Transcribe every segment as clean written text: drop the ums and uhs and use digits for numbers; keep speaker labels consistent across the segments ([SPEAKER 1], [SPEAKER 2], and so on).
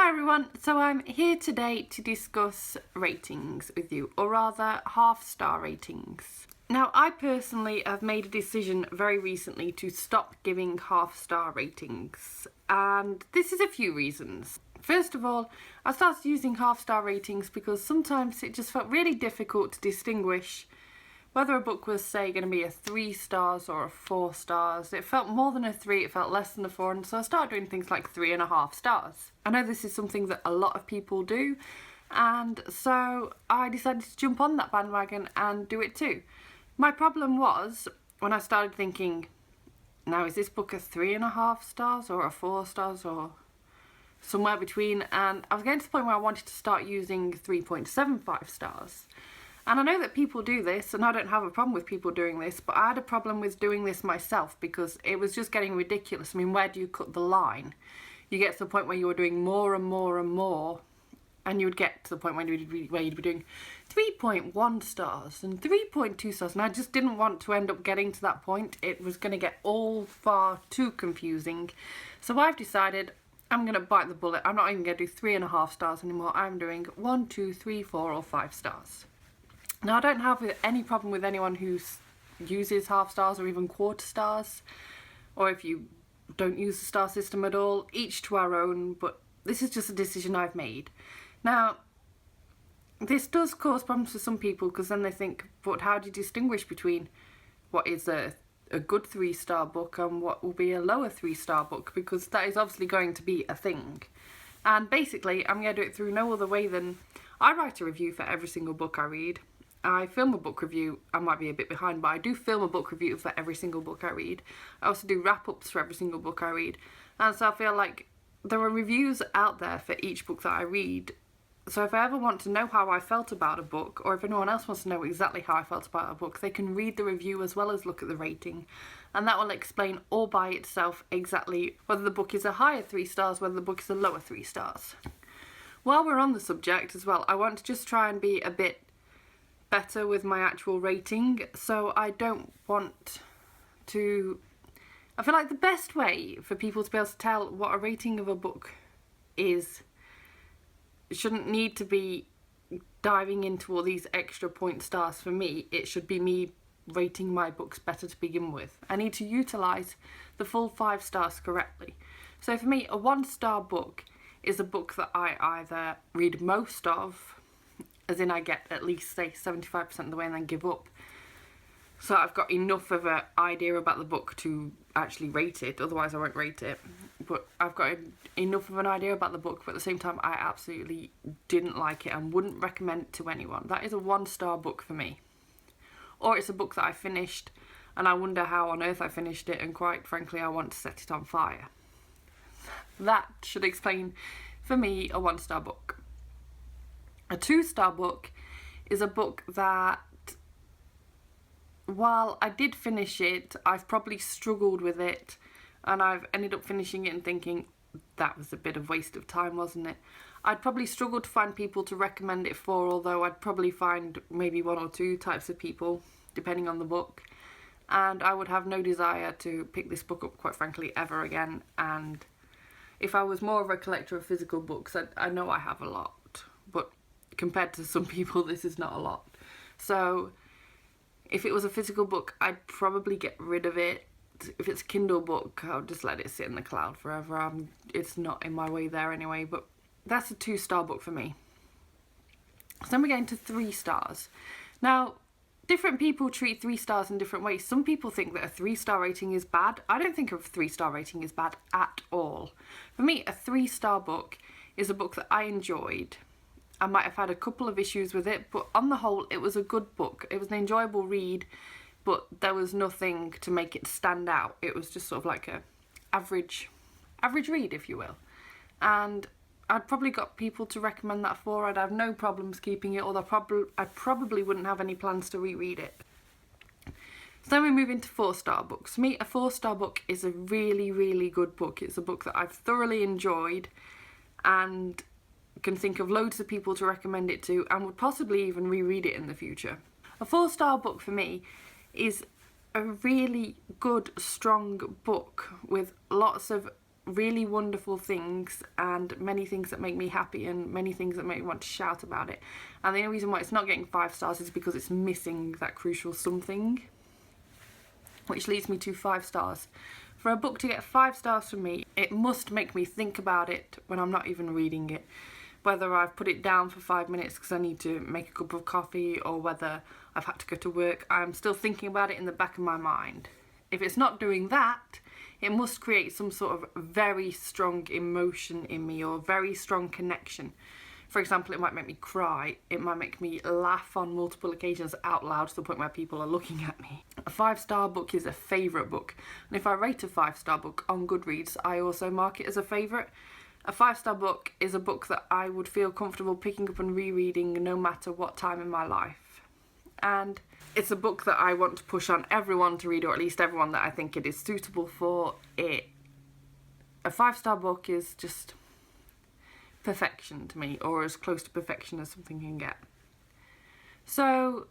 [SPEAKER 1] Hi everyone, so I'm here today to discuss ratings with you, or rather half-star ratings. Now, I personally have made a decision very recently to stop giving half-star ratings, and this is a few reasons. First of all, I started using half-star ratings because sometimes it just felt really difficult to distinguish whether a book was, say, going to be a 3 stars or a 4 stars. It felt more than a 3, it felt less than a 4, and so I started doing things like 3.5 stars. I know this is something that a lot of people do, and so I decided to jump on that bandwagon and do it too. My problem was, when I started thinking, now is this book a 3.5 stars or a 4 stars or somewhere between, and I was getting to the point where I wanted to start using 3.75 stars. And I know that people do this, and I don't have a problem with people doing this, but I had a problem with doing this myself because it was just getting ridiculous. I mean, where do you cut the line? You get to the point where you were doing more and more and more, and you would get to the point where you'd be doing 3.1 stars and 3.2 stars, and I just didn't want to end up getting to that point. It was going to get all far too confusing. So I've decided I'm going to bite the bullet. I'm not even going to do 3.5 stars anymore. I'm doing 1, 2, 3, 4 or 5 stars. Now, I don't have any problem with anyone who uses half stars or even quarter stars, or if you don't use the star system at all, each to our own, but this is just a decision I've made. Now, this does cause problems for some people because then they think, but how do you distinguish between what is a good 3-star book and what will be a lower 3-star book, because that is obviously going to be a thing. And basically, I'm going to do it through no other way than I write a review for every single book I read. I film a book review. I might be a bit behind, but I do film a book review for every single book I read. I also do wrap-ups for every single book I read. And so I feel like there are reviews out there for each book that I read. So if I ever want to know how I felt about a book, or if anyone else wants to know exactly how I felt about a book, they can read the review as well as look at the rating. And that will explain all by itself exactly whether the book is a higher 3 stars, whether the book is a lower 3 stars. While we're on the subject as well, I want to just try and be a bit better with my actual rating, so I don't want to... I feel like the best way for people to be able to tell what a rating of a book is shouldn't need to be diving into all these extra point stars for me. It should be me rating my books better to begin with. I need to utilise the full 5 stars correctly. So for me, a 1-star book is a book that I either read most of, as in I get at least, say, 75% of the way and then give up. So I've got enough of an idea about the book to actually rate it, otherwise I won't rate it. But I've got enough of an idea about the book, but at the same time I absolutely didn't like it and wouldn't recommend it to anyone. That is a 1-star book for me. Or it's a book that I finished and I wonder how on earth I finished it, and quite frankly I want to set it on fire. That should explain, for me, a 1-star book. A 2-star book is a book that, while I did finish it, I've probably struggled with it, and I've ended up finishing it and thinking, that was a bit of waste of time, wasn't it? I'd probably struggle to find people to recommend it for, although I'd probably find maybe 1 or 2 types of people, depending on the book. And I would have no desire to pick this book up, quite frankly, ever again. And if I was more of a collector of physical books, I know I have a lot, but compared to some people, this is not a lot. So if it was a physical book, I'd probably get rid of it. If it's a Kindle book, I'll just let it sit in the cloud forever. It's not in my way there anyway, but that's a 2-star book for me. So then we get into 3 stars. Now, different people treat 3 stars in different ways. Some people think that a 3-star rating is bad. I don't think a 3-star rating is bad at all. For me, a 3-star book is a book that I enjoyed. I might have had a couple of issues with it, but on the whole, it was a good book. It was an enjoyable read, but there was nothing to make it stand out. It was just sort of like a average read, if you will. And I'd probably got people to recommend that for. I'd have no problems keeping it, although I probably wouldn't have any plans to reread it. So then we move into 4-star books. For me, a 4-star book is a really, really good book. It's a book that I've thoroughly enjoyed and can think of loads of people to recommend it to, and would possibly even reread it in the future. A 4-star book for me is a really good, strong book with lots of really wonderful things and many things that make me happy and many things that make me want to shout about it. And the only reason why it's not getting 5 stars is because it's missing that crucial something, which leads me to 5 stars. For a book to get 5 stars from me, it must make me think about it when I'm not even reading it. Whether I've put it down for 5 minutes because I need to make a cup of coffee, or whether I've had to go to work, I'm still thinking about it in the back of my mind. If it's not doing that, it must create some sort of very strong emotion in me, or very strong connection. For example, it might make me cry, it might make me laugh on multiple occasions out loud to the point where people are looking at me. A 5-star book is a favourite book, and if I rate a 5-star book on Goodreads, I also mark it as a favourite. A 5-star book is a book that I would feel comfortable picking up and rereading no matter what time in my life. And it's a book that I want to push on everyone to read, or at least everyone that I think it is suitable for. A 5-star book is just perfection to me, or as close to perfection as something can get. So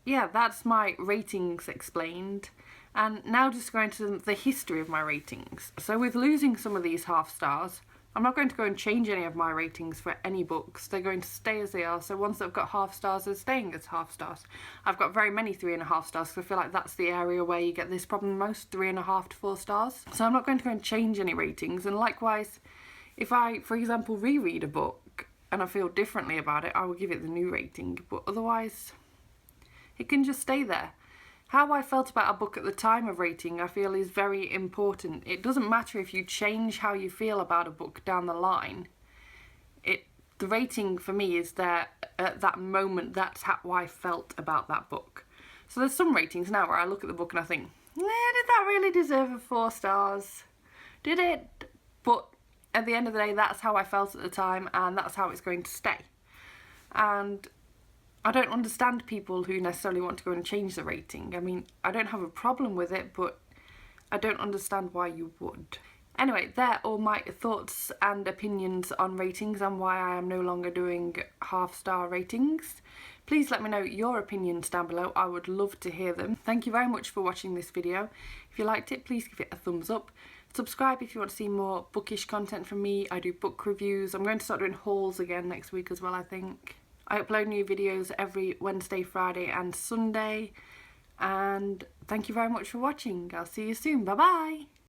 [SPEAKER 1] yeah, that's my ratings explained. And now just going to the history of my ratings. So with losing some of these half stars, I'm not going to go and change any of my ratings for any books. They're going to stay as they are. So ones that have got half stars are staying as half stars. I've got very many 3.5 stars because I feel like that's the area where you get this problem most, 3.5 to 4 stars. So I'm not going to go and change any ratings. And likewise, if I, for example, reread a book and I feel differently about it, I will give it the new rating. But otherwise, it can just stay there. How I felt about a book at the time of rating, I feel, is very important. It doesn't matter if you change how you feel about a book down the line. The rating for me is there at that moment. That's how I felt about that book. So there's some ratings now where I look at the book and I think, did that really deserve a 4 stars? Did it? But at the end of the day, that's how I felt at the time, and that's how it's going to stay. And I don't understand people who necessarily want to go and change the rating. I mean, I don't have a problem with it, but I don't understand why you would. Anyway, they're all my thoughts and opinions on ratings and why I am no longer doing half-star ratings. Please let me know your opinions down below. I would love to hear them. Thank you very much for watching this video. If you liked it, please give it a thumbs up. Subscribe if you want to see more bookish content from me. I do book reviews. I'm going to start doing hauls again next week as well, I think. I upload new videos every Wednesday, Friday and Sunday. And thank you very much for watching. I'll see you soon. Bye bye.